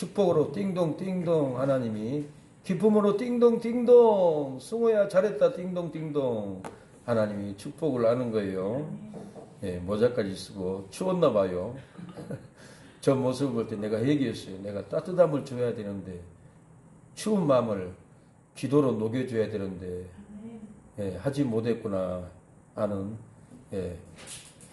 축복으로 띵동띵동 하나님이 기쁨으로 띵동띵동 승호야 잘했다 띵동띵동 하나님이 축복을 하는 거예요. 예, 모자까지 쓰고 추웠나 봐요. 저 모습을 볼 때 내가 얘기했어요. 내가 따뜻함을 줘야 되는데 추운 마음을 기도로 녹여줘야 되는데 예, 하지 못했구나 하는 예,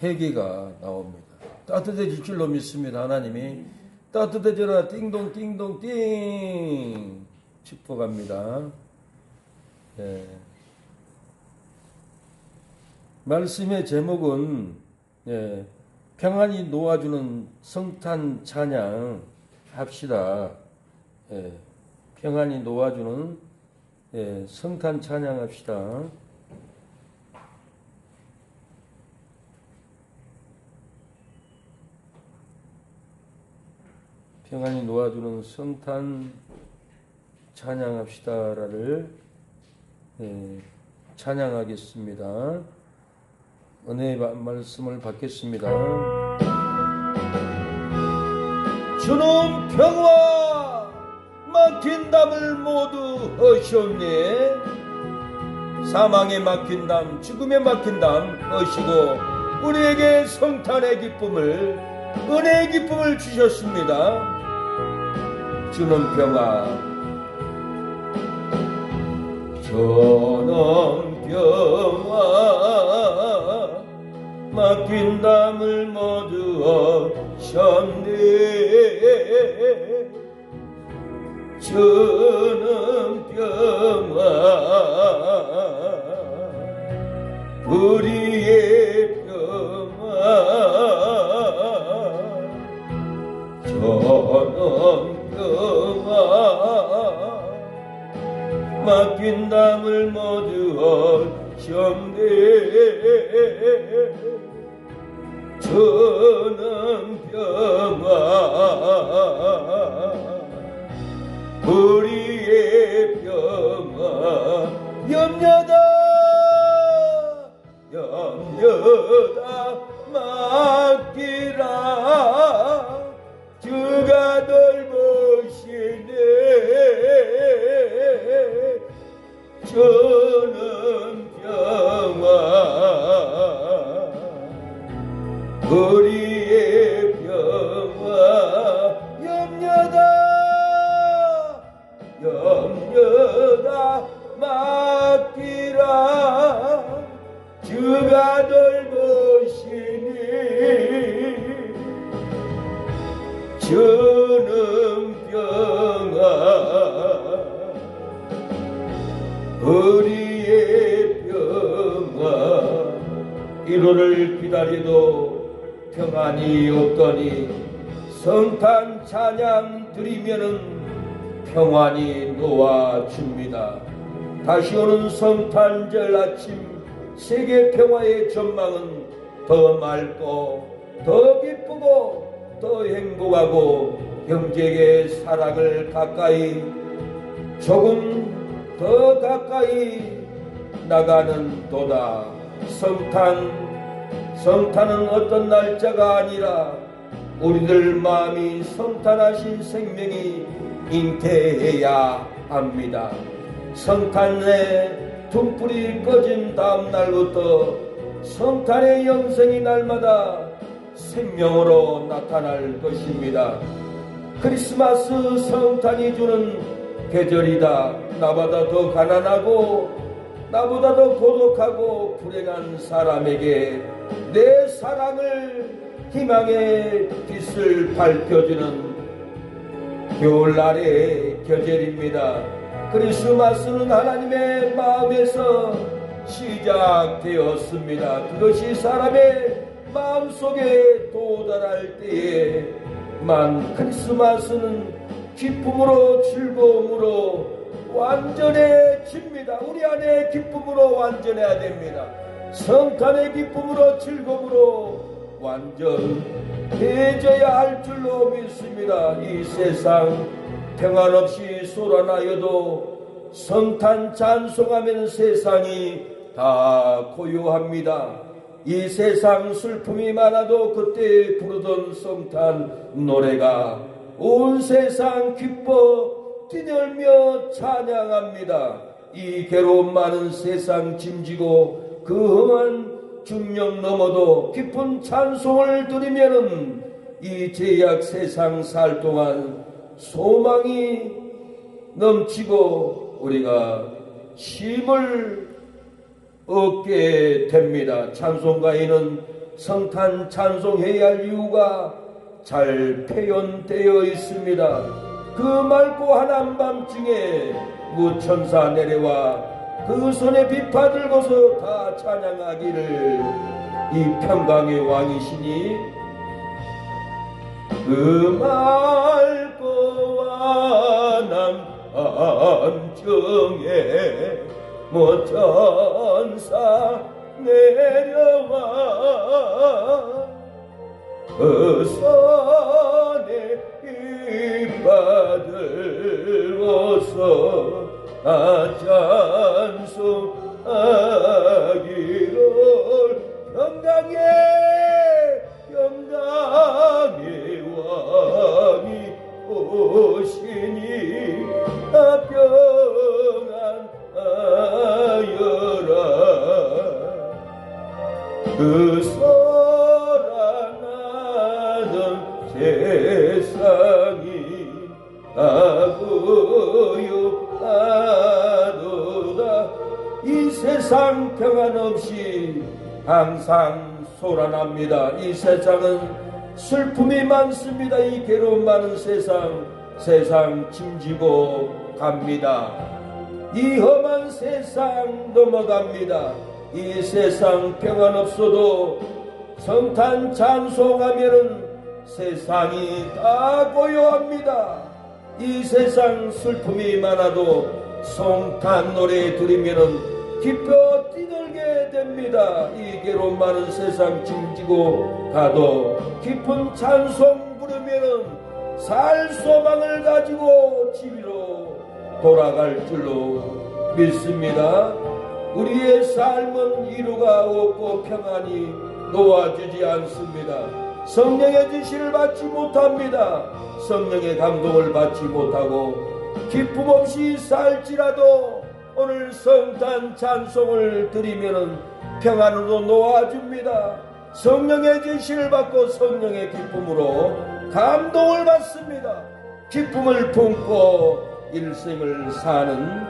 회개가 나옵니다. 따뜻해질 줄로 믿습니다. 하나님이 따뜻해져라 띵동띵동띵 축복합니다. 예. 말씀의 제목은 예, 평안히 놓아주는 성탄 찬양 합시다. 예, 평안히 놓아주는 예, 성탄 찬양 합시다. 평안히 놓아주는 성탄 찬양합시다를 예, 찬양하겠습니다. 은혜의 말씀을 받겠습니다. 주는 평화 막힌 담을 모두 허시옵네. 사망에 막힌 담, 죽음에 막힌 담 허시고 우리에게 성탄의 기쁨을, 은혜의 기쁨을 주셨습니다. 주는 평화, 주는 평화 막힌 담을 모두 하셨네. 주는 평화 우리의 평화 주는 평화 막힌 담을 모두 하셨네. 주는 평화 우리의 평화 염려다 염려다 맡기라 주가 돌보시네. 주는 평화 우리의 평화 염려다 염려다 맡기라 주가 돌보시니. 주는 평화 우리의 평화 1월을 기다려도 평안이 없더니 성탄 찬양 드리면은 평안이 놓아줍니다. 다시 오는 성탄절 아침 세계 평화의 전망은 더 맑고 더 기쁘고 더 행복하고 형제의 사랑을 가까이 조금 더 가까이 나가는 도다. 성탄은 어떤 날짜가 아니라 우리들 마음이 성탄하신 생명이 잉태해야 합니다. 성탄의 등불이 꺼진 다음 날부터 성탄의 영생이 날마다 생명으로 나타날 것입니다. 크리스마스 성탄이 주는 계절이다. 나보다 더 가난하고 나보다 더 고독하고 불행한 사람에게 내 사랑을 희망의 빛을 밝혀주는 겨울날의 계절입니다. 크리스마스는 하나님의 마음에서 시작되었습니다. 그것이 사람의 마음속에 도달할 때에만 크리스마스는 기쁨으로 즐거움으로 완전해집니다. 우리 안에 기쁨으로 완전해야 됩니다. 성탄의 기쁨으로 즐거움으로 완전해져야 할 줄로 믿습니다. 이 세상 평안 없이 쏟아나여도 성탄 찬송하면 세상이 다 고요합니다. 이 세상 슬픔이 많아도 그때 부르던 성탄 노래가 온 세상 기뻐 뛰놀며 찬양합니다. 이 괴로움 많은 세상 짐지고 그 험한 중령 넘어도 깊은 찬송을 드리면은 이 죄악 세상 살 동안 소망이 넘치고 우리가 힘을 얻게 됩니다. 찬송가에는 성탄 찬송해야 할 이유가 잘 표현되어 있습니다. 그 맑고 한밤중에 무천사 내려와 그 손에 비파 들고서 다 찬양하기를 이 평강의 왕이시니 그 맑고 한밤중에 무천사 내려와 그 손에 이받들고서 다 찬송하기를 평강의 왕이 오시니 평안하여라. 그 소란하던 세상이 고요하도다. 이 세상 평안 없이 항상 소란합니다. 이 세상은 슬픔이 많습니다. 이 괴로움 많은 세상 짐지고 갑니다. 이 험한 세상 넘어갑니다. 이 세상 평안 없어도 성탄 찬송하면은 세상이 다 고요합니다. 이 세상 슬픔이 많아도 성탄 노래 들으면은 기뻐 뛰놀게 됩니다. 이 괴로움 많은 세상 짐지고 가도 깊은 찬송 부르면은 살 소망을 가지고 집으로 돌아갈 줄로 믿습니다. 우리의 삶은 이루가 없고 평안이 놓아주지 않습니다. 성령의 지시를 받지 못합니다. 성령의 감동을 받지 못하고 기쁨 없이 살지라도 오늘 성탄 찬송을 드리면은 평안으로 놓아줍니다. 성령의 지시를 받고 성령의 기쁨으로 감동을 받습니다. 기쁨을 품고 일생을 사는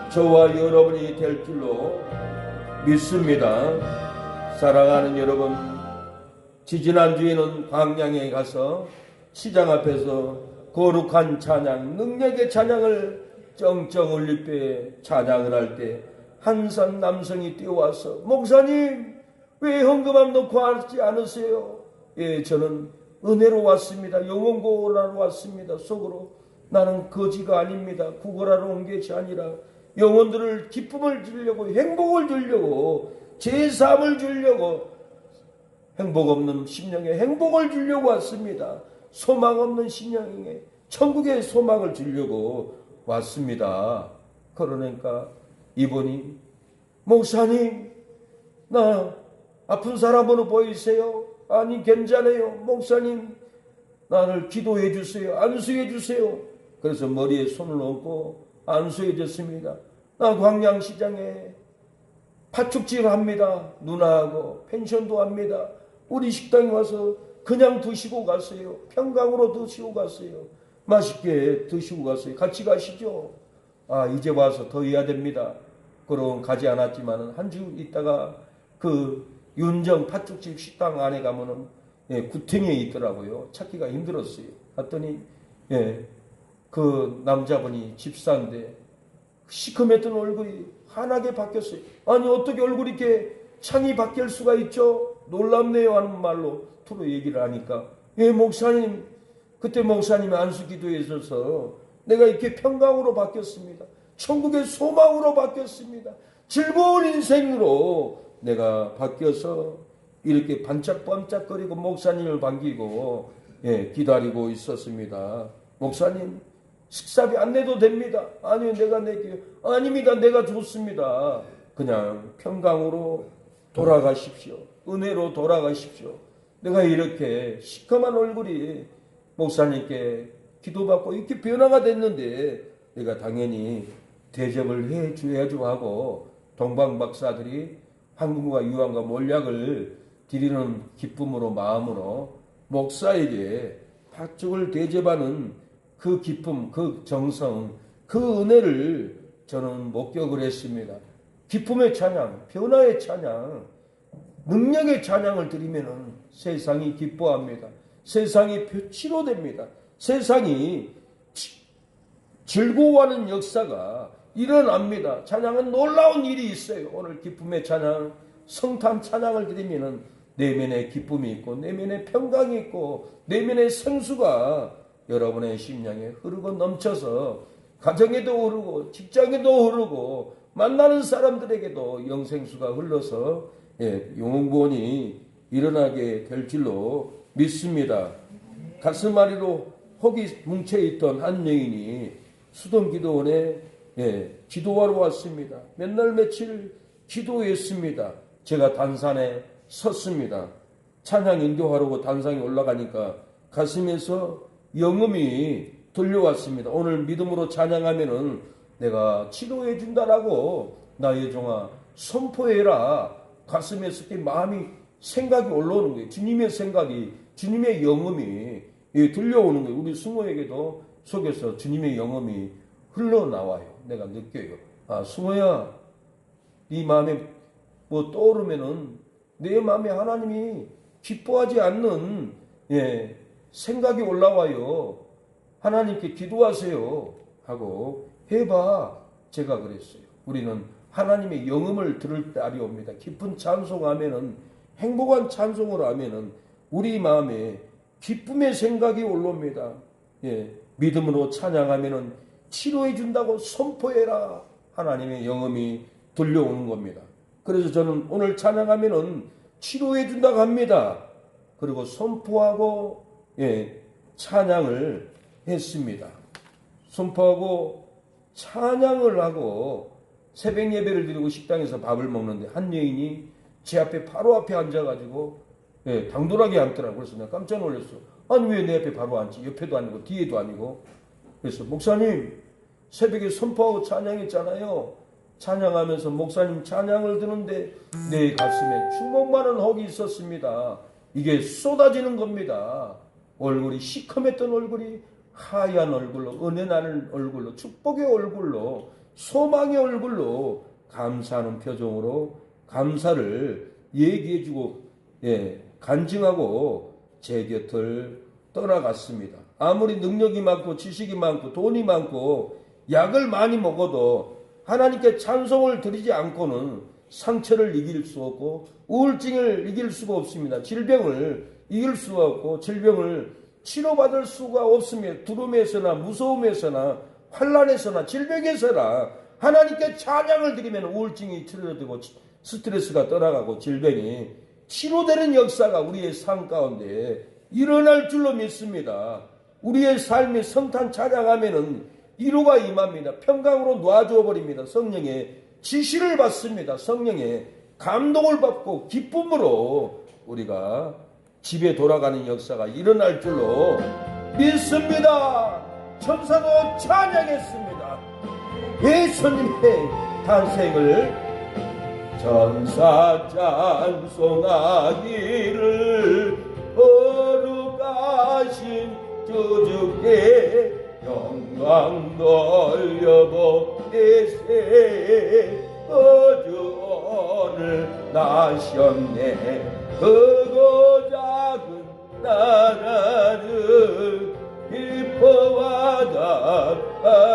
저와 여러분이 될 줄로 믿습니다. 사랑하는 여러분, 지지난주에는 광양에 가서 시장 앞에서 거룩한 찬양, 능력의 찬양을 쩡쩡 울릴 때 찬양을 할 때 한산 남성이 뛰어와서 목사님 왜 헌금함 넣고 하지 않으세요? 예, 저는 은혜로 왔습니다. 영혼 구원하러 왔습니다. 속으로 나는 거지가 아닙니다. 구걸하러 온 것이 아니라 영혼들을 기쁨을 주려고 행복을 주려고 제삼을 주려고 행복 없는 심령에 행복을 주려고 왔습니다. 소망 없는 심령에 천국의 소망을 주려고 왔습니다. 그러니까 이분이 목사님 나 아픈 사람으로 보이세요? 아니 괜찮아요. 목사님 나를 기도해 주세요. 안수해 주세요. 그래서 머리에 손을 얹고 안수해 줬습니다. 나 광양시장에 팥죽질 합니다. 누나하고 펜션도 합니다. 우리 식당에 와서 그냥 드시고 가세요. 평강으로 드시고 가세요. 맛있게 드시고 가세요. 같이 가시죠. 아 이제 와서 더 해야 됩니다. 그럼 가지 않았지만 한 주 있다가 그 윤정 팥죽집 식당 안에 가면은 구탱이에 있더라고요. 찾기가 힘들었어요. 갔더니 그 남자분이 집사인데 시커맸던 얼굴이 환하게 바뀌었어요. 아니 어떻게 얼굴이 이렇게 창이 바뀔 수가 있죠? 놀랍네요 하는 말로 투로 얘기를 하니까 목사님 그때 목사님이 안수 기도해 주셔서 내가 이렇게 평강으로 바뀌었습니다. 천국의 소망으로 바뀌었습니다. 즐거운 인생으로 내가 바뀌어서 이렇게 반짝반짝거리고 목사님을 반기고 기다리고 있었습니다. 목사님 식사비 안 내도 됩니다. 아니요 내가 낼게요. 아닙니다. 내가 좋습니다. 그냥 평강으로 돌아가십시오. 은혜로 돌아가십시오. 내가 이렇게 시커먼 얼굴이 목사님께 기도받고 이렇게 변화가 됐는데 내가 당연히 대접을 해줘야죠 하고 동방 박사들이 한국과 유황과 몰약을 드리는 기쁨으로 마음으로 목사에게 팥죽을 대접하는 그 기쁨, 그 정성, 그 은혜를 저는 목격을 했습니다. 기쁨의 찬양, 변화의 찬양, 능력의 찬양을 드리면 세상이 기뻐합니다. 세상이 치료됩니다. 세상이 즐거워하는 역사가 일어납니다. 찬양은 놀라운 일이 있어요. 오늘 기쁨의 찬양, 성탄 찬양을 드리면 내면에 기쁨이 있고 내면에 평강이 있고 내면에 생수가 여러분의 심령에 흐르고 넘쳐서 가정에도 흐르고 직장에도 흐르고 만나는 사람들에게도 영생수가 흘러서 영혼구원이 일어나게 될 줄로 믿습니다. 가슴앓이로 혹이 뭉쳐있던 한 여인이 수동기도원에 기도하러 왔습니다. 몇 날 며칠 기도했습니다. 제가 단산에 섰습니다. 찬양 인도하려고 단상에 올라가니까 가슴에서 영음이 들려왔습니다. 오늘 믿음으로 찬양하면은 내가 치료해 준다라고 나의 종아 선포해라. 가슴에서 마음이 생각이 올라오는 거예요. 주님의 생각이, 주님의 영음이 들려오는 거예요. 우리 승호에게도 속에서 주님의 영음이 흘러나와요. 내가 느껴요. 아, 승호야, 네 마음에 뭐 떠오르면은 내 마음에 하나님이 기뻐하지 않는 생각이 올라와요. 하나님께 기도하세요 하고 해봐. 제가 그랬어요. 우리는 하나님의 영음을 들을 날이 옵니다. 기쁜 찬송하면은, 행복한 찬송을 하면은 우리 마음에 기쁨의 생각이 올라옵니다. 믿음으로 찬양하면은 치료해 준다고 선포해라. 하나님의 영음이 들려오는 겁니다. 그래서 저는 오늘 찬양하면은 치료해 준다고 합니다. 그리고 선포하고 찬양을 했습니다. 선포하고 찬양을 하고 새벽 예배를 드리고 식당에서 밥을 먹는데 한 여인이 제 앞에 바로 앞에 앉아가지고 당돌하게 앉더라고요. 그래서 내가 깜짝 놀랐어. 아니 왜 내 앞에 바로 앉지? 옆에도 아니고 뒤에도 아니고. 그래서 목사님 새벽에 선포하고 찬양했잖아요. 찬양하면서 목사님 찬양을 듣는데 내 가슴에 충만한 혹이 있었습니다. 이게 쏟아지는 겁니다. 얼굴이 시커맸던 얼굴이 하얀 얼굴로, 은혜 나는 얼굴로, 축복의 얼굴로, 소망의 얼굴로 감사하는 표정으로 감사를 얘기해주고 간증하고 제 곁을 떠나갔습니다. 아무리 능력이 많고 지식이 많고 돈이 많고 약을 많이 먹어도 하나님께 찬송을 드리지 않고는 상처를 이길 수 없고 우울증을 이길 수가 없습니다. 질병을 이길 수가 없고 질병을 치료받을 수가 없습니다. 두려움에서나 무서움에서나 환난에서나 질병에서나 하나님께 찬양을 드리면 우울증이 치료되고 스트레스가 떠나가고 질병이 치료되는 역사가 우리의 삶 가운데 일어날 줄로 믿습니다. 우리의 삶이 성탄 찬양하면은 위로가 임합니다. 평강으로 놔줘 버립니다. 성령의 지시를 받습니다. 성령의 감동을 받고 기쁨으로 우리가 집에 돌아가는 역사가 일어날 줄로 믿습니다. 천사도 찬양했습니다. 예수님의 탄생을 전사 찬송하기를 거룩하신 주주께 영광 돌려보내세. 어주 오늘 나셨네. 크고 작은 나라를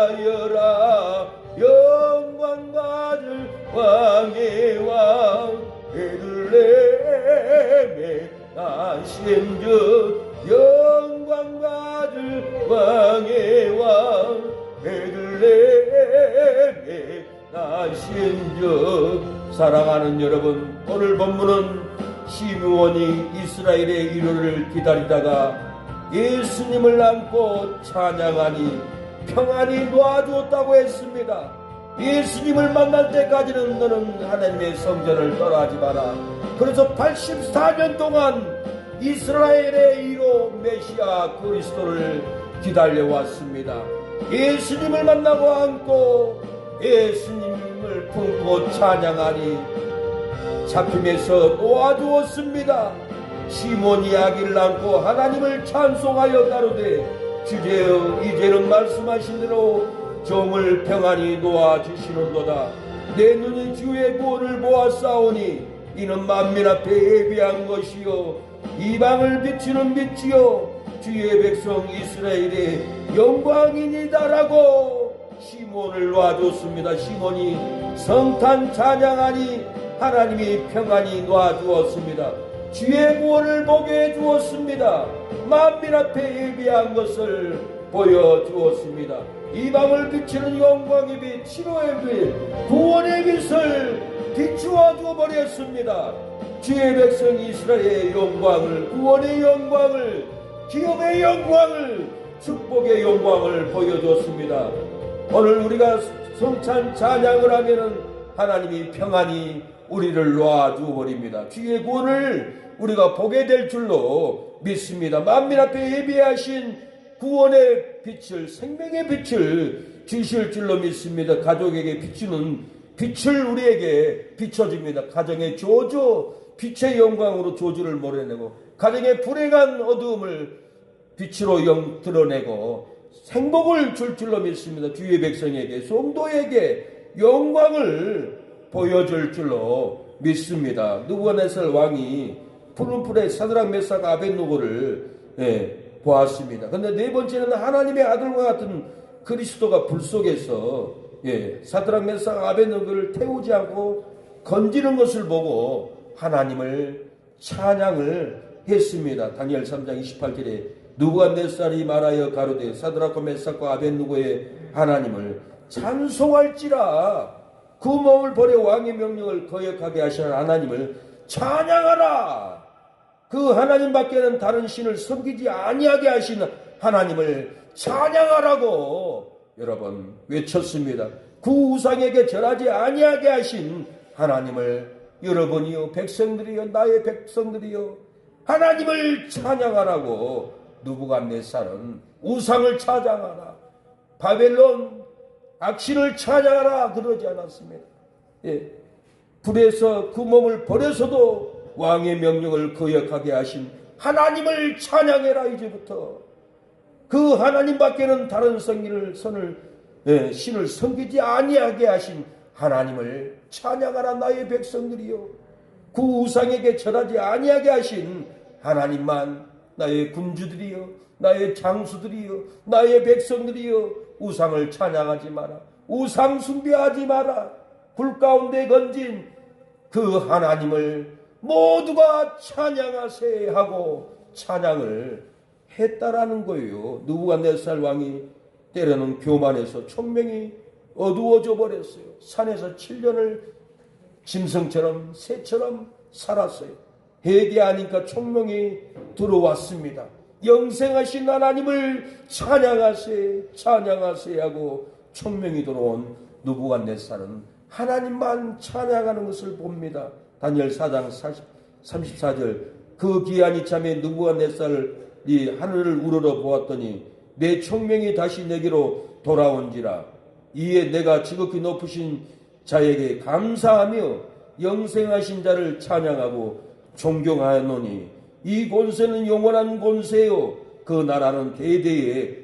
기뻐하여라. 영광 받을 왕의 왕 베들레헴에 나신 주. 영광 받을 왕의 왕 베들레헴에 나신 주. 사랑하는 여러분, 오늘 본문은 시므온이 이스라엘의 위로를 기다리다가 예수님을 안고 찬양하니 평안이 놓아주었다고 했습니다. 예수님을 만날 때까지는 너는 하나님의 성전을 떠나지 마라. 그래서 84년 동안 이스라엘의 위로 메시아 그리스도를 기다려왔습니다. 예수님을 만나고 안고 예수님을 품고 찬양하니 잡힘에서 놓아주었습니다. 시몬이 아기를 안고 하나님을 찬송하여 가로되 주제여 이제는 말씀하신 대로 종을 평안히 놓아주시는도다. 내 눈이 주의 구원을 보았사오니 이는 만민 앞에 예비한 것이요 이방을 비추는 빛이요 주의 백성 이스라엘의 영광이니다라고 시몬을 놔줬습니다. 시몬이 성탄 찬양하니 하나님이 평안히 놔주었습니다. 주의 구원을 보게 해주었습니다. 만민 앞에 예비한 것을 보여주었습니다. 이방을 비추는 영광의 빛, 치료의 빛, 구원의 빛을 비추어 주어버렸습니다. 주의 백성 이스라엘의 영광을, 구원의 영광을, 기업의 영광을, 축복의 영광을 보여줬습니다. 오늘 우리가 성찬 찬양을 하면은 하나님이 평안히 우리를 놔주어버립니다. 주의 구원을 우리가 보게 될 줄로 믿습니다. 만민 앞에 예비하신 구원의 빛을, 생명의 빛을 주실 줄로 믿습니다. 가족에게 비추는 빛을 우리에게 비춰줍니다. 가정의 조주, 빛의 영광으로 조주를 몰아내고 가정의 불행한 어두움을 빛으로 드러내고 행복을 줄 줄로 믿습니다. 주의 백성에게, 성도에게 영광을 보여줄 줄로 믿습니다. 느부갓네살 왕이 푸른 풀에 사드락 메삭 아벳느고를 보았습니다. 그런데 네 번째는 하나님의 아들과 같은 그리스도가 불 속에서 사드락 메삭 아벳느고를 태우지 않고 건지는 것을 보고 하나님을 찬양을 했습니다. 다니엘 3장 28절에 느부갓네살이 말하여 가로되 사드락과 메삭과 아벳느고의 하나님을 찬송할지라 그 몸을 버려 왕의 명령을 거역하게 하시는 하나님을 찬양하라. 그 하나님밖에는 다른 신을 섬기지 아니하게 하시는 하나님을 찬양하라고 여러분 외쳤습니다. 그 우상에게 절하지 아니하게 하신 하나님을 여러분이요 백성들이요 나의 백성들이요 하나님을 찬양하라고 느부갓네살은 우상을 찬양하라, 바벨론 악신을 찬양하라 그러지 않았습니다. 불에서 그 몸을 버려서도 왕의 명령을 거역하게 하신 하나님을 찬양해라. 이제부터 그 하나님밖에는 다른 신을 섬기지 아니하게 하신 하나님을 찬양하라. 나의 백성들이요 그 우상에게 절하지 아니하게 하신 하나님만, 나의 군주들이요 나의 장수들이요 나의 백성들이요 우상을 찬양하지 마라. 우상 숭배하지 마라. 불 가운데 건진 그 하나님을 모두가 찬양하세 하고 찬양을 했다라는 거예요. 느부갓네살 왕이 때로는 교만해서 총명이 어두워져 버렸어요. 산에서 7년을 짐승처럼 새처럼 살았어요. 회개하니까 총명이 들어왔습니다. 영생하신 하나님을 찬양하세 찬양하세 하고 총명이 들어온 느부갓네살은 하나님만 찬양하는 것을 봅니다. 다니엘 4장 34절 그 기한 이참에 느부갓네살이 하늘을 우러러 보았더니 내 총명이 다시 내게로 돌아온지라. 이에 내가 지극히 높으신 자에게 감사하며 영생하신 자를 찬양하고 존경하노니 이 권세는 영원한 권세요 그 나라는 대대에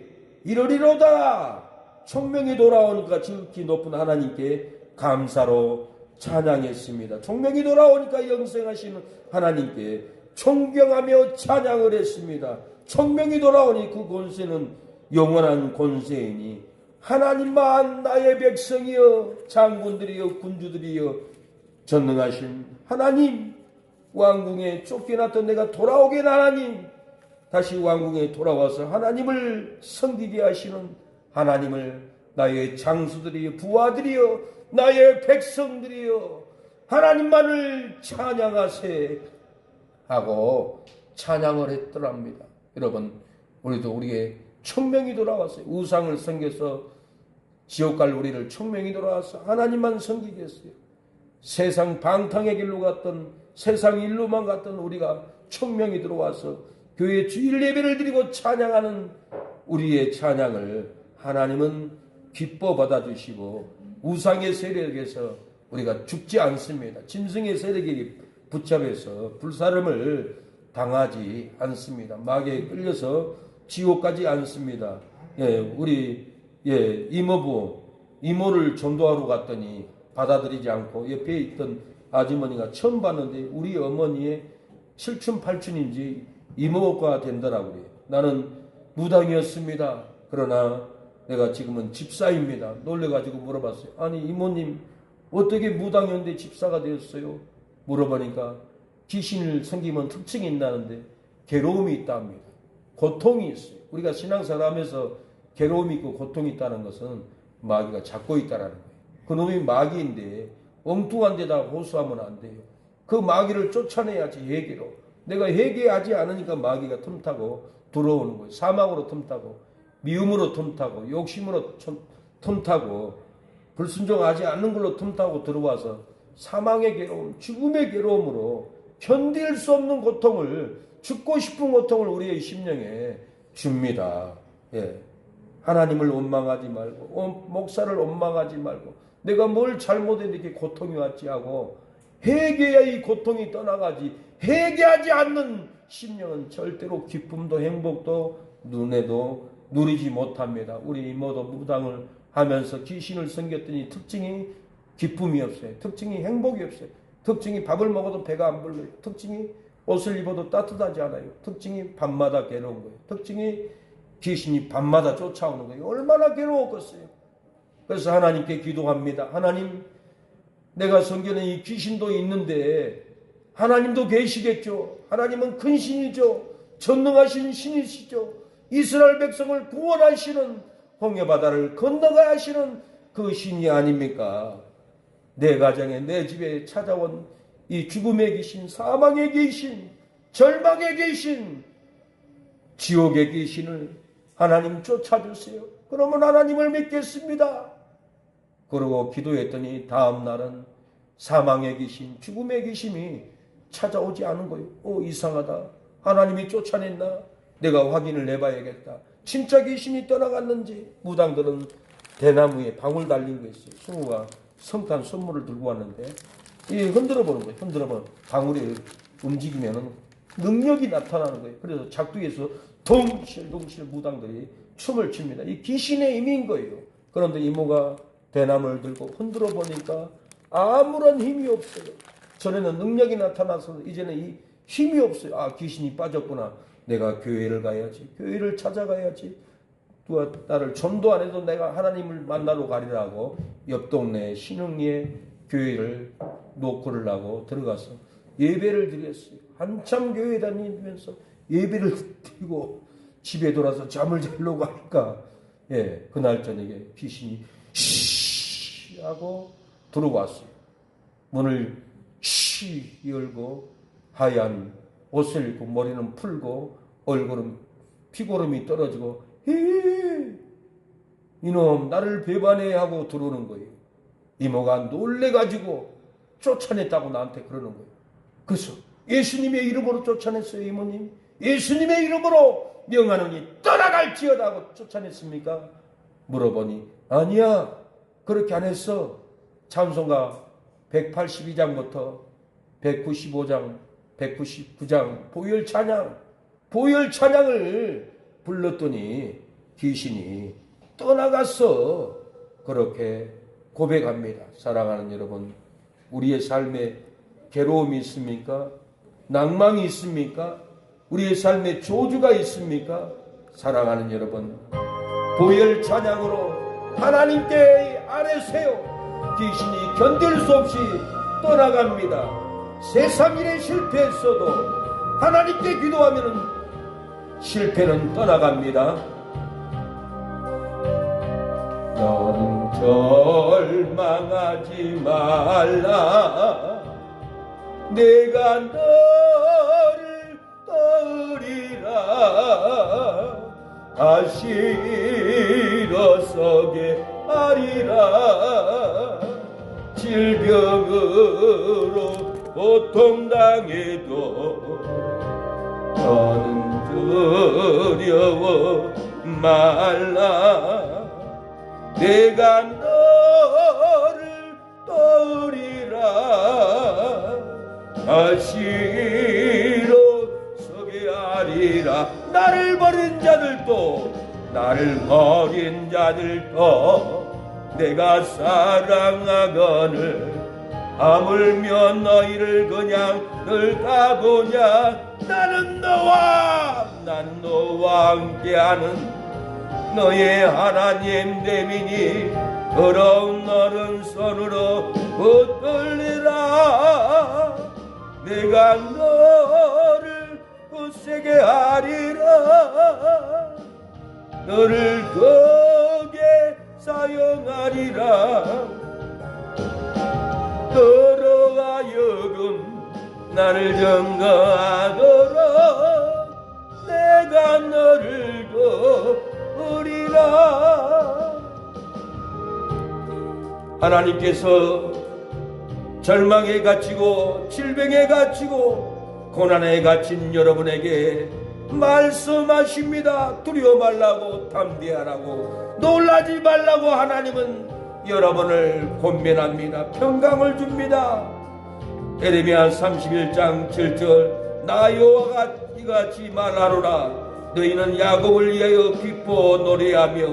이르리로다. 총명이 돌아오니까 지극히 높은 하나님께 감사로 찬양했습니다. 총명이 돌아오니까 영생하시는 하나님께 존경하며 찬양을 했습니다. 총명이 돌아오니 그 권세는 영원한 권세이니 하나님만 나의 백성이여 장군들이여 군주들이여 전능하신 하나님, 왕궁에 쫓겨났던 내가 돌아오게 하나님, 다시 왕궁에 돌아와서 하나님을 섬기게 하시는 하나님을 나의 장수들이여 부하들이여 나의 백성들이여 하나님만을 찬양하세 하고 찬양을 했더랍니다. 여러분, 우리도 우리의 총명이 돌아왔어요. 우상을 섬겨서 지옥 갈 우리를 총명이 돌아와서 하나님만 섬기겠어요. 세상 방탕의 길로 갔던, 세상 일로만 갔던 우리가 총명이 들어와서 교회 주일 예배를 드리고 찬양하는 우리의 찬양을 하나님은 기뻐 받아주시고 우상의 세력에서 우리가 죽지 않습니다. 짐승의 세력이 붙잡혀서 불사름을 당하지 않습니다. 마귀에 끌려서 지옥 가지 않습니다. 우리 이모를 전도하러 갔더니 받아들이지 않고 옆에 있던 아주머니가 처음 봤는데 우리 어머니의 칠춘 팔춘인지 이모가 된다라고 그래요. 나는 무당이었습니다. 그러나 내가 지금은 집사입니다. 놀래가지고 물어봤어요. 아니 이모님 어떻게 무당이었는데 집사가 되었어요? 물어보니까 귀신을 섬기면 특징이 있다는데 괴로움이 있다 합니다. 고통이 있어요. 우리가 신앙생활하면서 괴로움이 있고 고통이 있다는 것은 마귀가 잡고 있다는 거예요. 그놈이 마귀인데 엉뚱한 데다 호소하면 안 돼요. 그 마귀를 쫓아내야지 회개로. 내가 회개하지 않으니까 마귀가 틈타고 들어오는 거예요. 사망으로 틈타고 미움으로 틈타고 욕심으로 틈타고 불순종하지 않는 걸로 틈타고 들어와서 사망의 괴로움, 죽음의 괴로움으로 견딜 수 없는 고통을, 죽고 싶은 고통을 우리의 심령에 줍니다. 하나님을 원망하지 말고 목사를 원망하지 말고 내가 뭘 잘못했는데 이렇게 고통이 왔지 하고 회개해야 이 고통이 떠나가지, 회개하지 않는 심령은 절대로 기쁨도 행복도 눈에도 누리지 못합니다. 우리 이모도 무당을 하면서 귀신을 섬겼더니 특징이 기쁨이 없어요. 특징이 행복이 없어요. 특징이 밥을 먹어도 배가 안 불러요. 특징이 옷을 입어도 따뜻하지 않아요. 특징이 밤마다 괴로운 거예요. 특징이 귀신이 밤마다 쫓아오는 거예요. 얼마나 괴로웠겠어요. 그래서 하나님께 기도합니다. 하나님, 내가 섬기는 이 귀신도 있는데 하나님도 계시겠죠. 하나님은 큰 신이죠. 전능하신 신이시죠. 이스라엘 백성을 구원하시는, 홍해바다를 건너가야 하시는 그 신이 아닙니까? 내 가정에, 내 집에 찾아온 이 죽음의 귀신, 사망의 귀신, 절망의 귀신, 지옥의 귀신을 하나님 쫓아주세요. 그러면 하나님을 믿겠습니다. 그러고 기도했더니 다음 날은 사망의 귀신, 죽음의 귀신이 찾아오지 않은 거예요. 이상하다. 하나님이 쫓아냈나? 내가 확인을 해봐야겠다. 진짜 귀신이 떠나갔는지. 무당들은 대나무에 방울 달린 거 있어요. 승우가 성탄 선물을 들고 왔는데 이 흔들어 보는 거예요. 흔들어 보면 방울이 움직이면 능력이 나타나는 거예요. 그래서 작두에서 덩실덩실 무당들이 춤을 춥니다. 이 귀신의 힘인 거예요. 그런데 이모가 대나무를 들고 흔들어 보니까 아무런 힘이 없어요. 전에는 능력이 나타나서 이제는 이 힘이 없어요. 아, 귀신이 빠졌구나. 내가 교회를 가야지. 교회를 찾아가야지. 누가 나를 전도 안 해도 내가 하나님을 만나러 가리라고 옆 동네 신흥리에 교회를 노크를 하고 들어가서 예배를 드렸어요. 한참 교회 다니면서 예배를 드리고 집에 돌아서 잠을 자려고 하니까 그날 저녁에 귀신이 시 하고 들어왔어요. 문을 시 열고 하얀 옷을 입고 머리는 풀고 얼굴은 피고름이 떨어지고 이놈 나를 배반해 하고 들어오는 거예요. 이모가 놀래가지고 쫓아냈다고 나한테 그러는 거예요. 그래서 예수님의 이름으로 쫓아냈어요. 이모님, 예수님의 이름으로 명하노니 떠나갈지어다 하고 쫓아냈습니까? 물어보니 아니야, 그렇게 안 했어. 찬송가 182장부터 195장 199장 보혈 찬양을 불렀더니 귀신이 떠나갔어. 그렇게 고백합니다. 사랑하는 여러분, 우리의 삶에 괴로움이 있습니까? 낭망이 있습니까? 우리의 삶에 조주가 있습니까? 사랑하는 여러분, 보혈 찬양으로 하나님께 아뢰세요. 귀신이 견딜 수 없이 떠나갑니다. 세상 일에 실패했어도 하나님께 기도하면 실패는 떠나갑니다. 너는 절망하지 말라. 내가 너를 떠으리라. 다시 일어서게 하리라. 질병으로 고통당해도 너는 두려워 말라. 내가 너를 떠올리라. 다시로 서게 하리라. 나를 버린 자들도 내가 사랑하거늘 하물며 너희를 그냥 늙어보냐. 나는 너와 함께하는 너의 하나님 되미니 더러운 너른 손으로 붙들리라. 내가 너를 굳세게 하리라. 너를 거기에 사용하리라. 너로 하여금 나를 증거하도록 내가 너를 도우리라. 하나님께서 절망에 갇히고 질병에 갇히고 고난에 갇힌 여러분에게 말씀하십니다. 두려워 말라고, 담대하라고, 놀라지 말라고. 하나님은 여러분을 권면합니다. 평강을 줍니다. 에레미야 31장 7절 나 여호와가 이같이 말하노라. 너희는 야곱을 위하여 기뻐 노래하며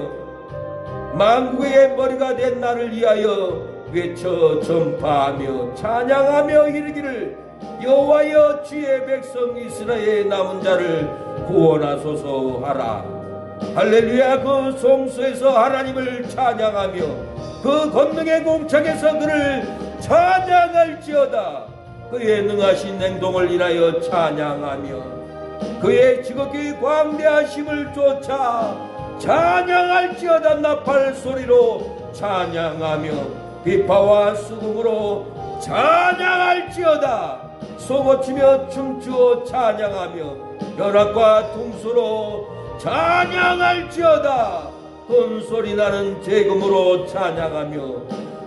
만국의 머리가 된 나를 위하여 외쳐 전파하며 찬양하며 이르기를 여호와여 주의 백성 이스라엘의 남은 자를 구원하소서 하라. 할렐루야. 그 성소에서 하나님을 찬양하며 그 권능의 공창에서 그를 찬양할지어다. 그의 능하신 행동을 인하여 찬양하며 그의 지극히 광대하심을 쫓아 찬양할지어다. 나팔 소리로 찬양하며 비파와 수금으로 찬양할지어다. 소고치며 춤추어 찬양하며 연합과 둥소로 찬양할지어다. 큰 소리 나는 제금으로 찬양하며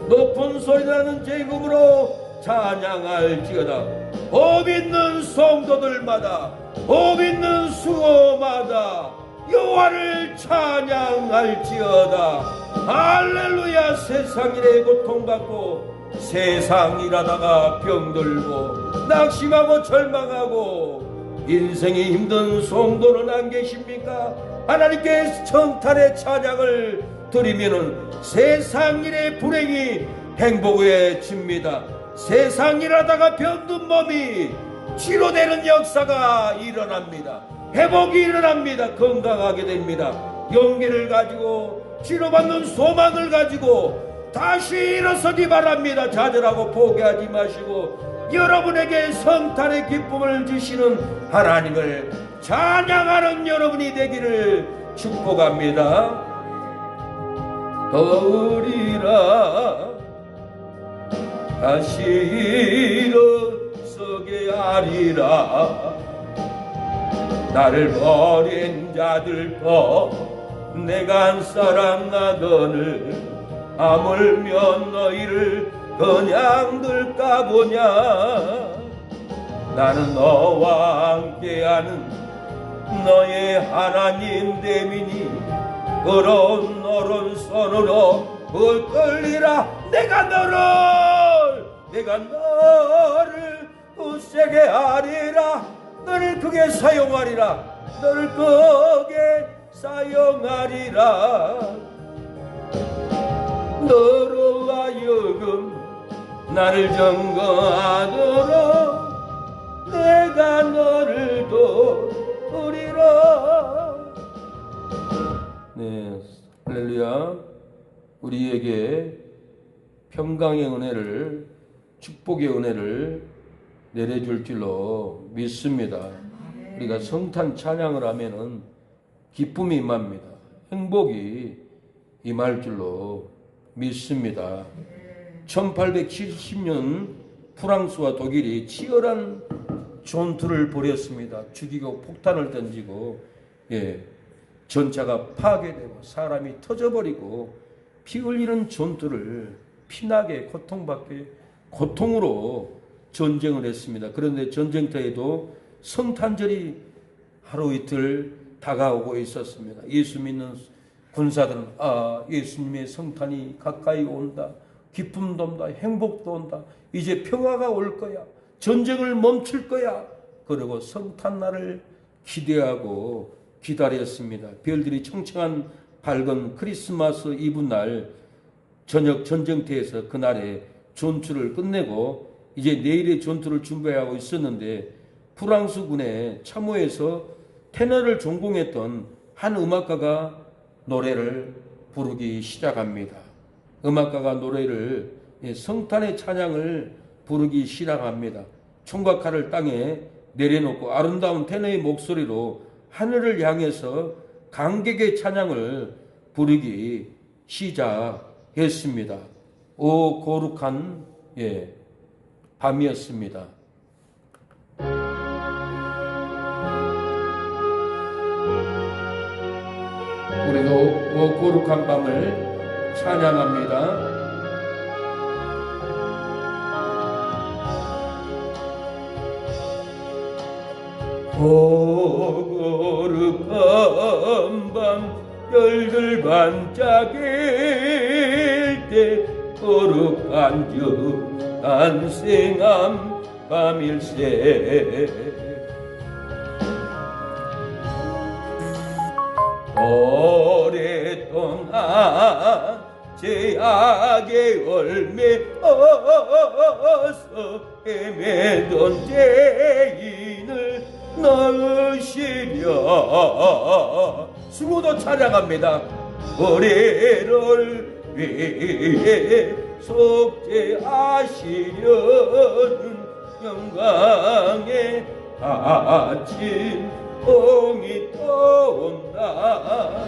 높은 소리 나는 제금으로 찬양할지어다. 복 있는 성도들마다, 복 있는 수고마다 여호와를 찬양할지어다. 할렐루야. 세상 일에 고통받고 세상 일하다가 병들고 낙심하고 절망하고 인생이 힘든 성도는 안 계십니까? 하나님께 청탄의 찬양을 드리면은 세상 일의 불행이 행복에 집니다. 세상 일하다가 병든 몸이 치료되는 역사가 일어납니다. 회복이 일어납니다. 건강하게 됩니다. 용기를 가지고 치료받는 소망을 가지고 다시 일어서기 바랍니다. 좌절하고 포기하지 마시고 여러분에게 성탄의 기쁨을 주시는 하나님을 찬양하는 여러분이 되기를 축복합니다. 더우리라. 다시 일어서게 하리라. 나를 버린 자들도 내가 사랑하거늘 하물며 너희를 그냥 둘까 보냐. 나는 너와 함께하는 너의 하나님 되미니 그런 오른손으로 붙들리라. 내가 너를 굳세게 하리라. 너를 크게 사용하리라. 너를 크게 사용하리라. 너로 하여금 나를 증거하도록 내가 너를 도우리라. 네, 할렐루야. 우리에게 평강의 은혜를, 축복의 은혜를 내려줄 줄로 믿습니다. 우리가 성탄 찬양을 하면은 기쁨이 임합니다. 행복이 임할 줄로 믿습니다. 1870년 프랑스와 독일이 치열한 전투를 벌였습니다. 죽이고 폭탄을 던지고, 전차가 파괴되고 사람이 터져버리고 피 흘리는 전투를 피나게 고통받게 고통으로 전쟁을 했습니다. 그런데 전쟁터에도 성탄절이 하루 이틀 다가오고 있었습니다. 예수 믿는 군사들은 예수님의 성탄이 가까이 온다. 기쁨도 온다. 행복도 온다. 이제 평화가 올 거야. 전쟁을 멈출 거야. 그리고 성탄날을 기대하고 기다렸습니다. 별들이 청청한 밝은 크리스마스 이브 날 저녁 전쟁터에서 그날의 전투를 끝내고 이제 내일의 전투를 준비하고 있었는데 프랑스군의 참호에서 테너를 전공했던 한 음악가가 노래를 부르기 시작합니다. 음악가가 노래를 성탄의 찬양을 부르기 시작합니다. 총과 칼을 땅에 내려놓고 아름다운 테너의 목소리로 하늘을 향해서 감격의 찬양을 부르기 시작했습니다. 오 거룩한 밤이었습니다. 우리도 오 거룩한 밤을 찬양합니다. 오 거룩한 밤 별들 반짝일 때 거룩한 주 탄생한 밤일세 오랫동안 죄악의 얼매어서 헤매던 죄인을 넣으시려 수고도 찬양합니다. 우리를 위해 속죄하시려는 영광의 아침 봉이 떠온다.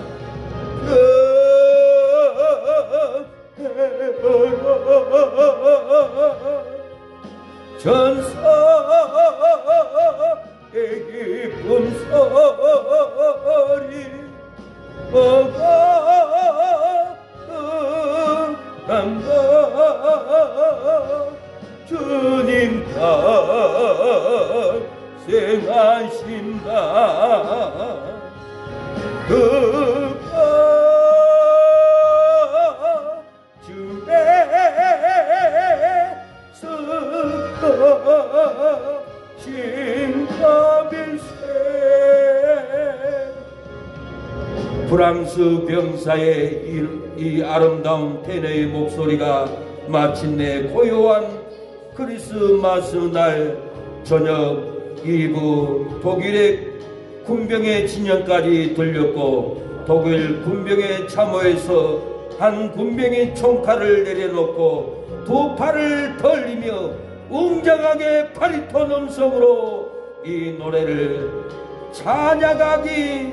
전사의 기쁨 소리 오가는가 주님 탄생하신다. 그가 주의 신밥일세 프랑스 병사의 이 아름다운 테너의 목소리가 마침내 고요한 크리스마스 날 저녁 이브 독일의 군병의 진영까지 들렸고 독일 군병의 참호에서 한 군병이 총칼을 내려놓고 두 팔을 벌리며 웅장하게 바리톤 음성으로 이 노래를 찬양하기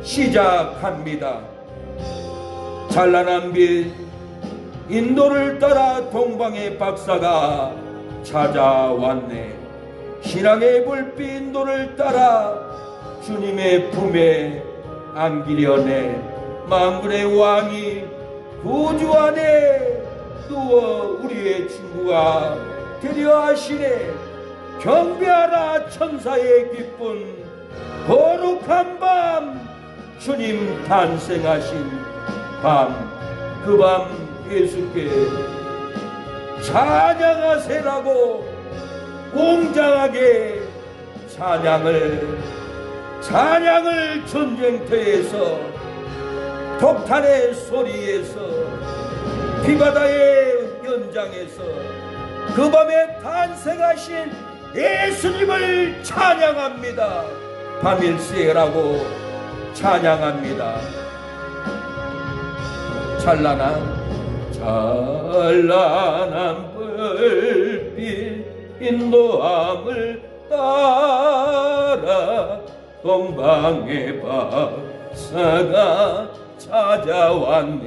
시작합니다. 찬란한 빛 인도를 따라 동방의 박사가 찾아왔네. 신앙의 불빛 인도를 따라 주님의 품에 안기려네. 만군의 왕이 구주 안에 누워 우리의 친구가 되려 하시네. 경배하라 천사의 기쁜 거룩한 밤 주님 탄생하신 밤 그 밤 예수께 찬양하세라고 웅장하게 찬양을 전쟁터에서 폭탄의 소리에서 피바다의 현장에서 그 밤에 탄생하신 예수님을 찬양합니다. 밤일세라고 찬양합니다. 찬란한 불빛 인도함을 따라 동방의 박사가 찾아왔네.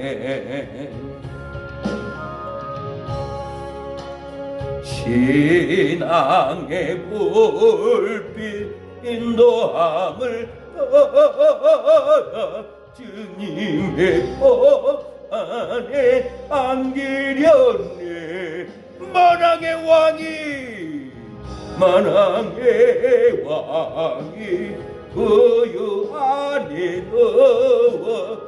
신앙의 불빛 인도함을 따라 주님의 법 안에 안기려네. 만왕의 왕이 우유 안에 넣어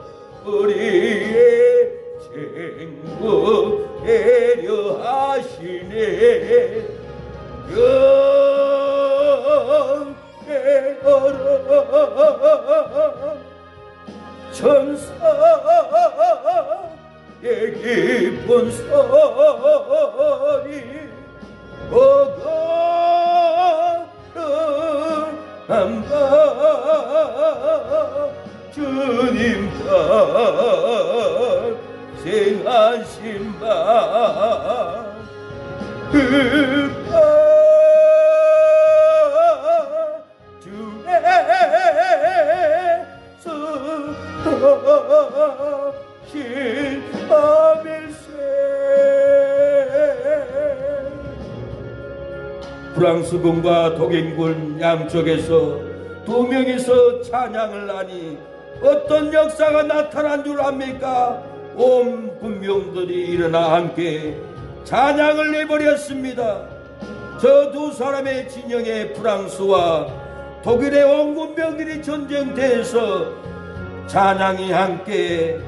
우리의 친구 되려 하시네. 영계어라 천사의 깊은 소리 오거는 한바 주님과 생하신 바 그가 주에서 아밀세. 프랑스군과 독일군 양쪽에서 두 명이서 찬양을 하니 어떤 역사가 나타난 줄 압니까? 온 군병들이 일어나 함께 찬양을 내버렸습니다. 저 두 사람의 진영에 프랑스와 독일의 온 군병들이 전쟁터에서 찬양이 함께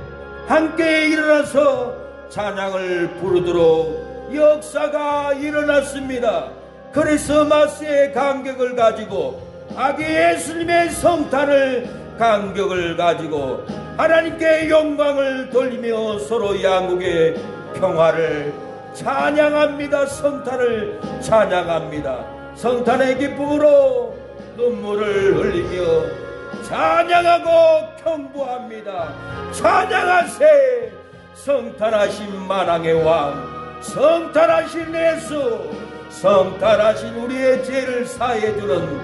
일어나서 찬양을 부르도록 역사가 일어났습니다. 크리스마스의 간격을 가지고 아기 예수님의 성탄을 간격을 가지고 하나님께 영광을 돌리며 서로 양국의 평화를 찬양합니다. 성탄을 찬양합니다. 성탄의 기쁨으로 눈물을 흘리며 찬양하고 경보합니다. 찬양하세. 성탄하신 만왕의 왕, 성탄하신 예수, 성탄하신 우리의 죄를 사해주는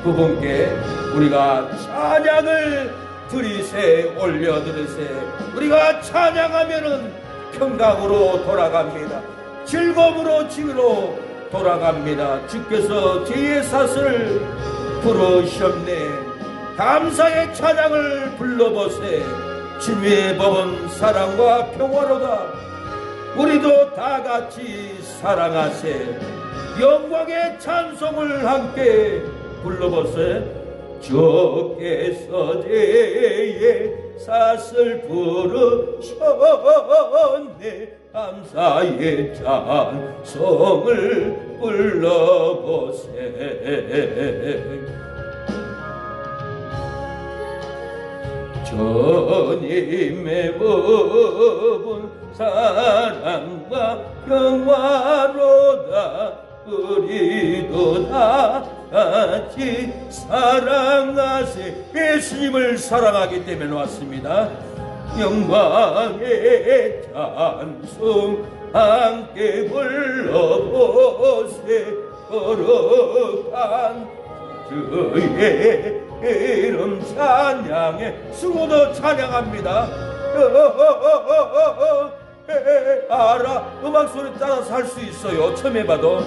그분께 우리가 찬양을 드리세. 올려드리세. 우리가 찬양하면은 평강으로 돌아갑니다. 즐거움으로 집으로 돌아갑니다. 주께서 죄의 사슬을 풀으셨네. 감사의 찬양을 불러보세. 진리의 법은 사랑과 평화로다. 우리도 다 같이 사랑하세. 영광의 찬송을 함께 불러보세. 주께서 죄의 사슬 풀으셨네. 감사의 찬송을 불러보세. 주님의 법은 사랑과 평화로다. 우리도 다 같이 사랑하세. 예수님을 사랑하기 때문에 왔습니다. 영광의 찬송 함께 불러보세. 거룩한 주의 이름 찬양해. 수고도 찬양합니다. 알아. 음악 소리 따라서 할 수 있어요. 처음 해봐도.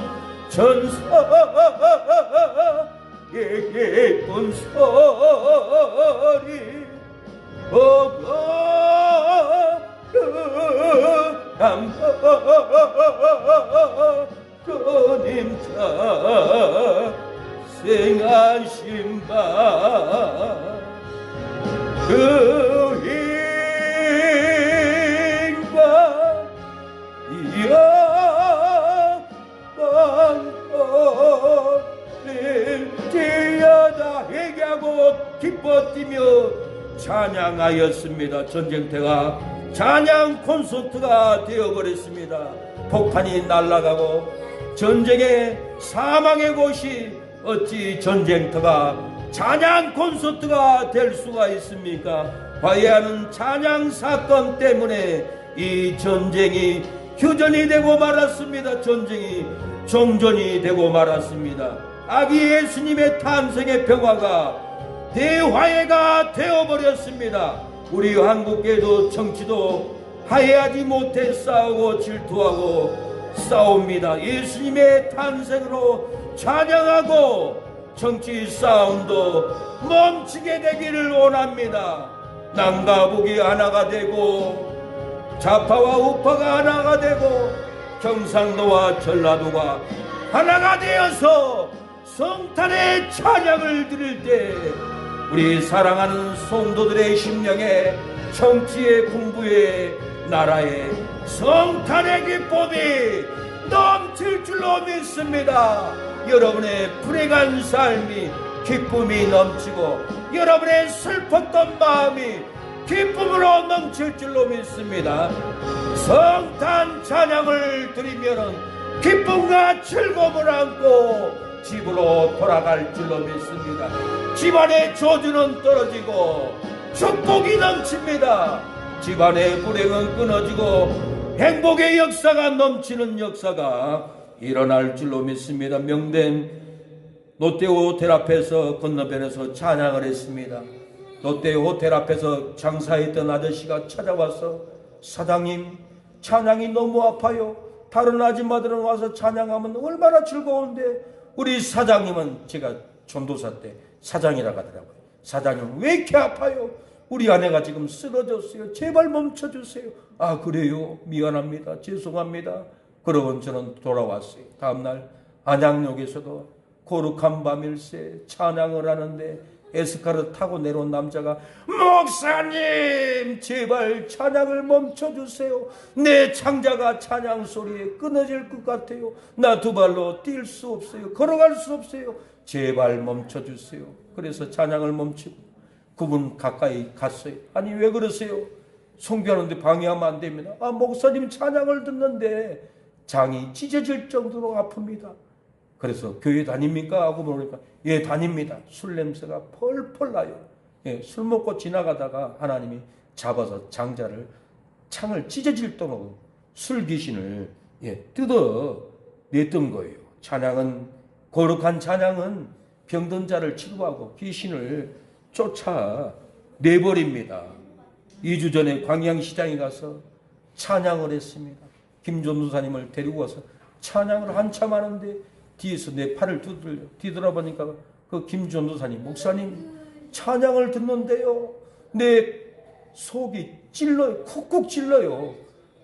천사의 예쁜 소리 오거남 주님 생하신 바 그 힘과 영광을 지어다 회개하고 기뻐 뛰며 찬양하였습니다. 전쟁터가 찬양 콘서트가 되어버렸습니다. 폭탄이 날아가고 전쟁의 사망의 곳이 어찌 전쟁터가 찬양 콘서트가 될 수가 있습니까? 화해하는 찬양 사건 때문에 이 전쟁이 휴전이 되고 말았습니다. 전쟁이 종전이 되고 말았습니다. 아기 예수님의 탄생의 평화가 대화해가 되어버렸습니다. 우리 한국계도 정치도 화해하지 못해 싸우고 질투하고 싸웁니다. 예수님의 탄생으로 찬양하고 정치 싸움도 멈추게 되기를 원합니다. 남과 북이 하나가 되고 좌파와 우파가 하나가 되고 경상도와 전라도가 하나가 되어서 성탄의 찬양을 드릴 때 우리 사랑하는 성도들의 심령에 정치의 공부의 나라의 성탄의 기쁨이 넘칠 줄로 믿습니다. 여러분의 불행한 삶이 기쁨이 넘치고 여러분의 슬펐던 마음이 기쁨으로 넘칠 줄로 믿습니다. 성탄 찬양을 드리면 기쁨과 즐거움을 안고 집으로 돌아갈 줄로 믿습니다. 집안의 저주는 떨어지고 축복이 넘칩니다. 집안의 불행은 끊어지고 행복의 역사가 넘치는 역사가 일어날 줄로 믿습니다. 명된 롯데 호텔 앞에서 건너편에서 찬양을 했습니다. 롯데 호텔 앞에서 장사했던 아저씨가 찾아와서 사장님, 찬양이 너무 아파요. 다른 아줌마들은 와서 찬양하면 얼마나 즐거운데 우리 사장님은, 제가 전도사 때 사장이라고 하더라고요. 사장님 왜 이렇게 아파요? 우리 아내가 지금 쓰러졌어요. 제발 멈춰주세요. 아 그래요? 미안합니다. 죄송합니다. 그러고 저는 돌아왔어요. 다음날 안양역에서도 거룩한 밤일세 찬양을 하는데 에스카를 타고 내려온 남자가 목사님 제발 찬양을 멈춰주세요. 내 창자가 찬양 소리에 끊어질 것 같아요. 나 두 발로 뛸 수 없어요. 걸어갈 수 없어요. 제발 멈춰주세요. 그래서 찬양을 멈추고 그분 가까이 갔어요. 아니 왜 그러세요? 송교하는데 방해하면 안 됩니다. 아 목사님 찬양을 듣는데 장이 찢어질 정도로 아픕니다. 그래서 교회 다닙니까? 하고 물으니까 예 다닙니다. 술 냄새가 펄펄 나요. 예, 술 먹고 지나가다가 하나님이 잡아서 장자를 창을 찢어질 정도로 술 귀신을 뜯어 냈던 거예요. 찬양은, 거룩한 찬양은 병든 자를 치료하고 귀신을 쫓아 내버립니다. 2주 전에 광양시장에 가서 찬양을 했습니다. 김전도사님을 데리고 와서 찬양을 한참 하는데 뒤에서 내 팔을 뒤돌아보니까 그 김전도사님, 목사님 찬양을 듣는데요 내 속이 찔러요. 쿡쿡 찔러요.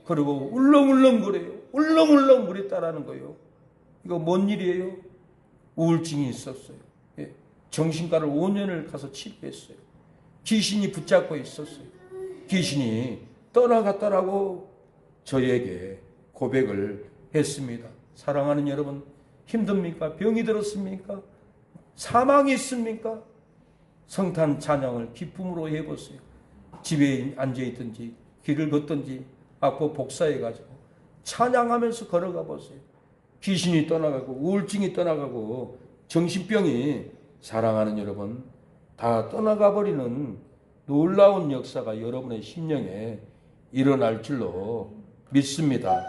그리고 울렁울렁거려요. 울렁울렁 그랬다라는 거예요. 이거 뭔 일이에요? 우울증이 있었어요. 정신과를 5년을 가서 치료했어요. 귀신이 붙잡고 있었어요. 귀신이 떠나갔다라고 저에게 고백을 했습니다. 사랑하는 여러분, 힘듭니까? 병이 들었습니까? 사망이 있습니까? 성탄 찬양을 기쁨으로 해보세요. 집에 앉아있든지 길을 걷든지 앞으로 복사해가지고 찬양하면서 걸어가 보세요. 귀신이 떠나가고 우울증이 떠나가고 정신병이, 사랑하는 여러분, 다 떠나가 버리는 놀라운 역사가 여러분의 심령에 일어날 줄로 믿습니다.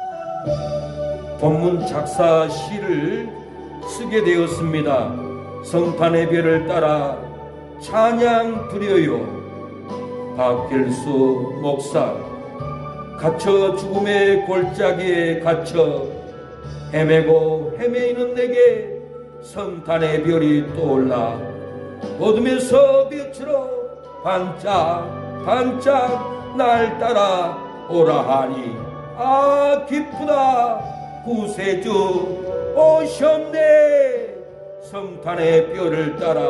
본문 작사 시를 쓰게 되었습니다. 성탄의 별을 따라 찬양 드려요. 박길수 목사. 갇혀 죽음의 골짜기에 갇혀 헤매고 헤매이는 내게 성탄의 별이 떠올라 어둠에서 빛으로 반짝 반짝 날 따라 오라 하니 아 기쁘다 구세주 오셨네. 성탄의 별을 따라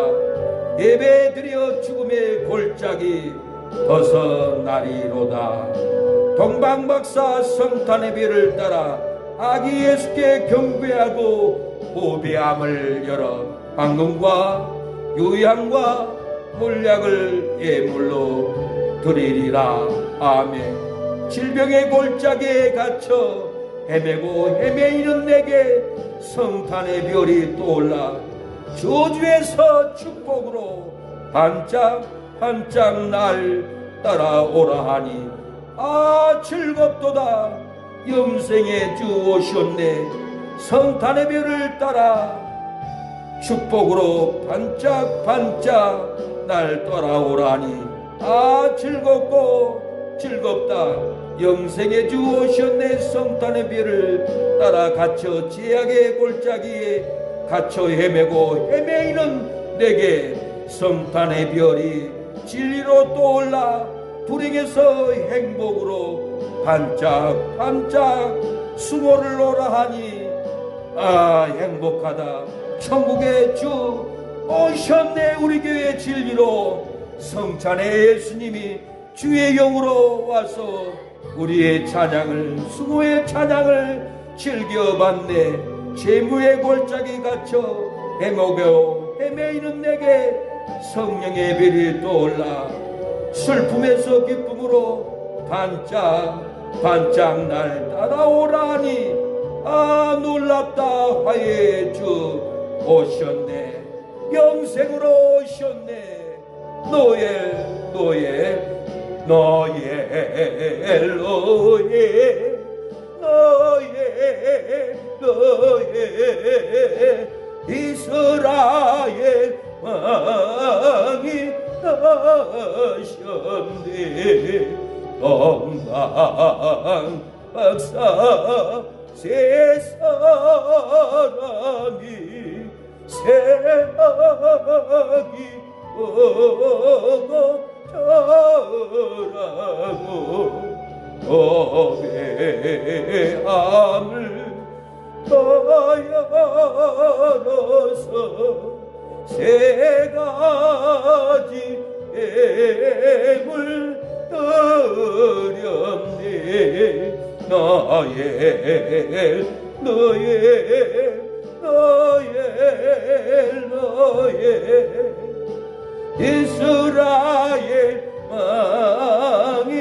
예배드려 죽음의 골짜기 벗어나리로다. 동방박사 성탄의 별을 따라 아기 예수께 경배하고 보배함을 열어 황금과 유향과 몰약을 예물로 드리리라. 아멘. 질병의 골짜기에 갇혀 헤매고 헤매이는 내게 성탄의 별이 떠올라 저주에서 축복으로 반짝 반짝 날 따라오라 하니 아 즐겁도다. 영생의 주 오셨네. 성탄의 별을 따라 축복으로 반짝 반짝 날 따라오라니 아 즐겁고 즐겁다. 영생의 주 오셨네. 성탄의 별을 따라 갇혀 제약의 골짜기에 갇혀 헤매고 헤매이는 내게 성탄의 별이 진리로 떠올라 불행에서 행복으로 반짝 반짝 수고를 오라 하니 아 행복하다. 천국의 주 오셨네. 우리 교회 진리로 성찬의 예수님이 주의 영으로 와서 우리의 찬양을, 수고의 찬양을 즐겨봤네. 재무의 골짜기 갇혀 헤매이는 내게 성령의 별이 떠올라 슬픔에서 기쁨으로 반짝 날 따라오라니. 아 놀랍다. 화해의 주 오셨네. 영생으로 오셨네. 노엘 이스라엘 왕이 나셨네. 엉망 박사 세 사람이 새하기 오고 저라고 고배함을 열어서 세 가지 애물 드렸네. 너의 이스라엘 왕이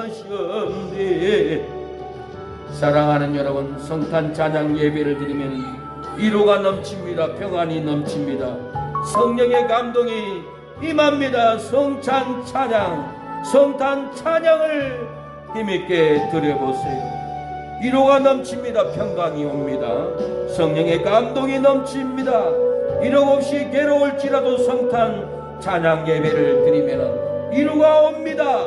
하셨네. 사랑하는 여러분, 성탄 찬양 예배를 드리면 위로가 넘칩니다. 평안이 넘칩니다. 성령의 감동이 임합니다. 성탄 찬양을 힘있게 드려보세요. 위로가 넘칩니다. 평강이 옵니다. 성령의 감동이 넘칩니다. 위로 없이 괴로울지라도 성탄 찬양 예배를 드리면 위로가 옵니다.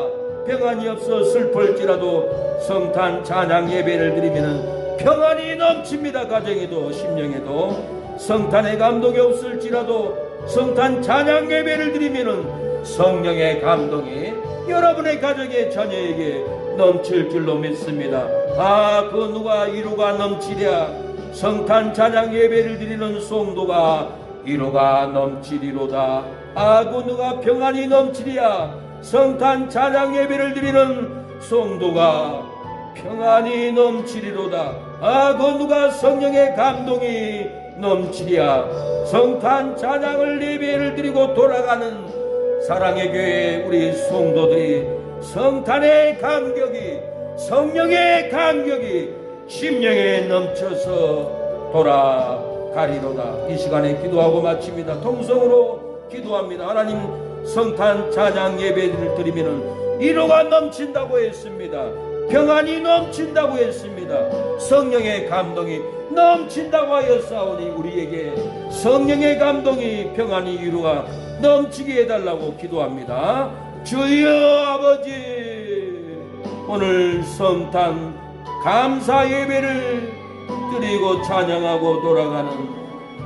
평안이 없어 슬플지라도 성탄 찬양 예배를 드리면 평안이 넘칩니다. 가정에도 심령에도. 성탄의 감동이 없을지라도 성탄 찬양 예배를 드리면 성령의 감동이 여러분의 가정의 자녀에게 넘칠 줄로 믿습니다. 아, 그 누가 위로가 넘치랴. 성탄 찬양 예배를 드리는 성도가 위로가 넘치리로다. 아, 그 누가 평안이 넘치랴. 성탄 찬양 예배를 드리는 성도가 평안이 넘치리로다. 아, 그 누가 성령의 감동이 넘치랴. 성탄 찬양을 예배를 드리고 돌아가는 사랑의 교회 우리 성도들이 성탄의 감격이, 성령의 감격이 심령에 넘쳐서 돌아가리로다. 이 시간에 기도하고 마칩니다. 통성으로 기도합니다. 하나님, 성탄 찬양 예배를 드리면 위로가 넘친다고 했습니다. 평안이 넘친다고 했습니다. 성령의 감동이 넘친다고 하였사오니 우리에게 성령의 감동이, 평안이, 위로가 넘치게 해달라고 기도합니다. 주여 아버지, 오늘 성탄 감사 예배를 드리고 찬양하고 돌아가는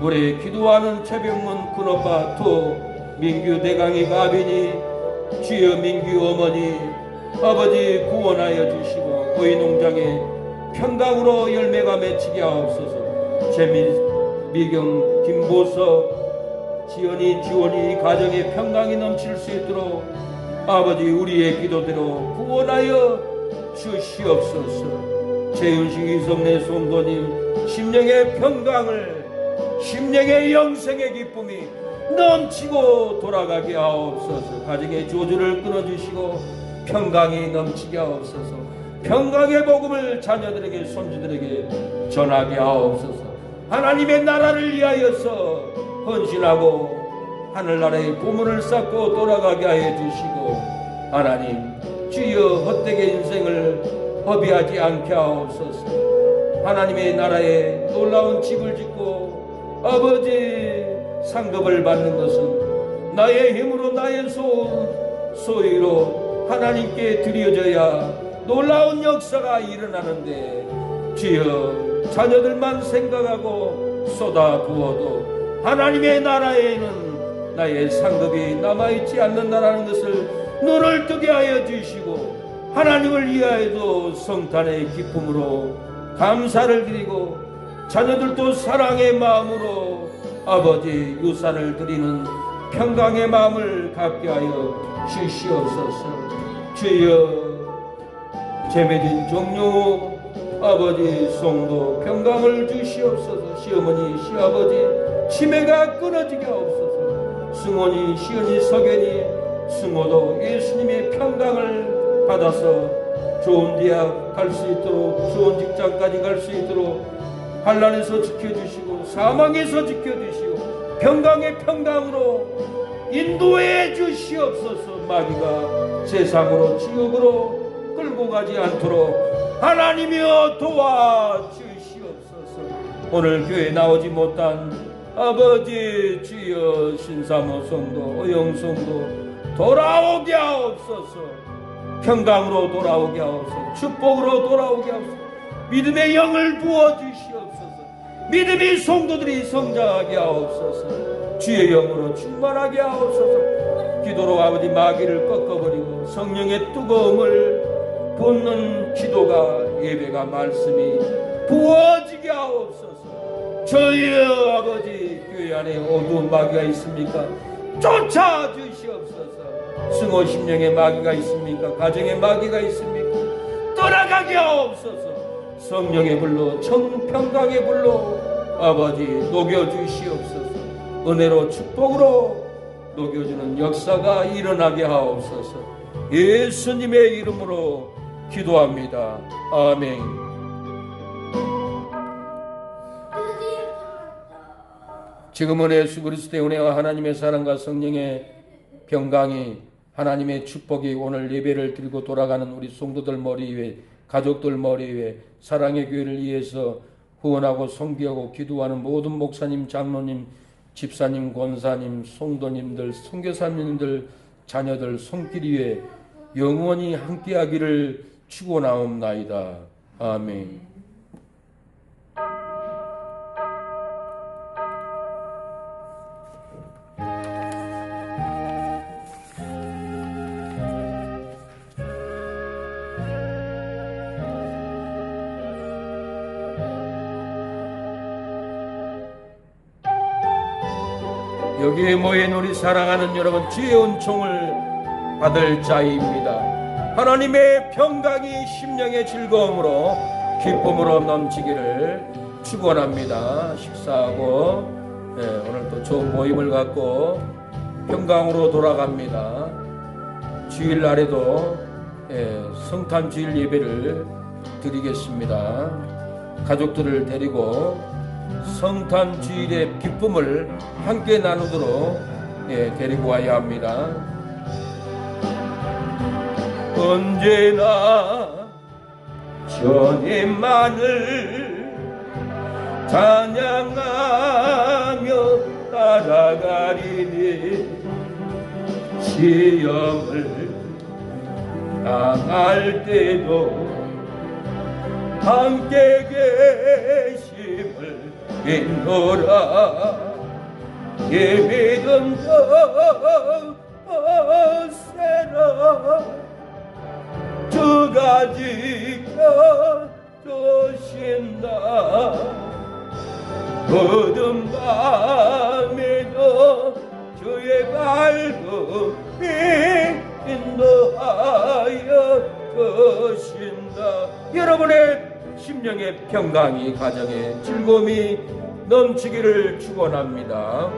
우리 기도하는 최병문 큰오빠 투 민규 대강이 가빈이 주여 민규 어머니 아버지 구원하여 주시고 고이 농장에 평강으로 열매가 맺히게 하옵소서. 재미경 김보서 지연이 지원이 가정에 평강이 넘칠 수 있도록 아버지 우리의 기도대로 구원하여 주시옵소서. 최윤식 이성래 성도님 심령의 평강을, 심령의 영생의 기쁨이 넘치고 돌아가게 하옵소서. 가정의 조주를 끊어주시고 평강이 넘치게 하옵소서. 평강의 복음을 자녀들에게 손주들에게 전하게 하옵소서. 하나님의 나라를 위하여서 헌신하고 하늘나라의 보물을 쌓고 돌아가게 하여 주시고, 하나님 주여 헛되게 인생을 허비하지 않게 하옵소서. 하나님의 나라에 놀라운 집을 짓고 아버지 상급을 받는 것은 나의 힘으로 나의 소유로 하나님께 드려져야 놀라운 역사가 일어나는데, 주여 자녀들만 생각하고 쏟아부어도 하나님의 나라에는 나의 상급이 남아있지 않는다는 것을 눈을 뜨게 하여 주시고, 하나님을 위하여도 성탄의 기쁨으로 감사를 드리고 자녀들도 사랑의 마음으로 아버지 유산을 드리는 평강의 마음을 갖게 하여 주시옵소서. 주여, 재매진 종료 아버지 성도 평강을 주시옵소서. 시어머니 시아버지 치매가 끊어지게 하옵소서. 승원이 시은이 석연이 승호도 예수님의 평강을 받아서 좋은 대학 갈 수 있도록, 좋은 직장까지 갈 수 있도록 환난에서 지켜주시고 사망에서 지켜주시고 평강의 평강으로 인도해 주시옵소서. 마귀가 세상으로 지옥으로 끌고 가지 않도록 하나님이여 도와주시옵소서. 오늘 교회에 나오지 못한 아버지 주여 신사모 성도 의영 성도 돌아오게 하옵소서. 평강으로 돌아오게 하옵소서. 축복으로 돌아오게 하옵소서. 믿음의 영을 부어주시옵소서. 믿음의 성도들이 성장하게 하옵소서. 주의 영으로 충만하게 하옵소서. 기도로 아버지 마귀를 꺾어버리고 성령의 뜨거움을 붓는 기도가 예배가 말씀이 부어지게 하옵소서. 저희 아버지 교회 안에 어두운 마귀가 있습니까? 쫓아주시옵소서. 승호 심령에 마귀가 있습니까? 가정에 마귀가 있습니까? 떠나가게 하옵소서. 성령의 불로 청평강의 불로 아버지 녹여주시옵소서. 은혜로 축복으로 녹여주는 역사가 일어나게 하옵소서. 예수님의 이름으로 기도합니다. 아멘. 지금은 예수 그리스도의 은혜와 하나님의 사랑과 성령의 평강이, 하나님의 축복이 오늘 예배를 드리고 돌아가는 우리 성도들 머리 위에, 가족들 머리 위에, 사랑의 교회를 위해서 후원하고 섬기하고 기도하는 모든 목사님, 장로님, 집사님, 권사님, 성도님들, 선교사님들, 자녀들 손길 위에 영원히 함께하기를 축원하옵나이다. 아멘. 여기에 모인 우리 사랑하는 여러분, 주의 은총을 받을 자입니다. 하나님의 평강이 심령의 즐거움으로 기쁨으로 넘치기를 축원합니다. 식사하고 오늘 또 좋은 모임을 갖고 평강으로 돌아갑니다. 주일날에도 성탄 주일 예배를 드리겠습니다. 가족들을 데리고 성탄 주일의 기쁨을 함께 나누도록 데리고 와야 합니다. 언제나 주님만을 찬양하며 따라가리니 시험을 당할 때도 함께 계심을 믿노라. 예배는 더세라 주가 지켜주신다. 어두운 밤에도 주의 밝음이 인도하여 주신다. 여러분의 심령의 평강이, 가정의 즐거움이 넘치기를 축원합니다.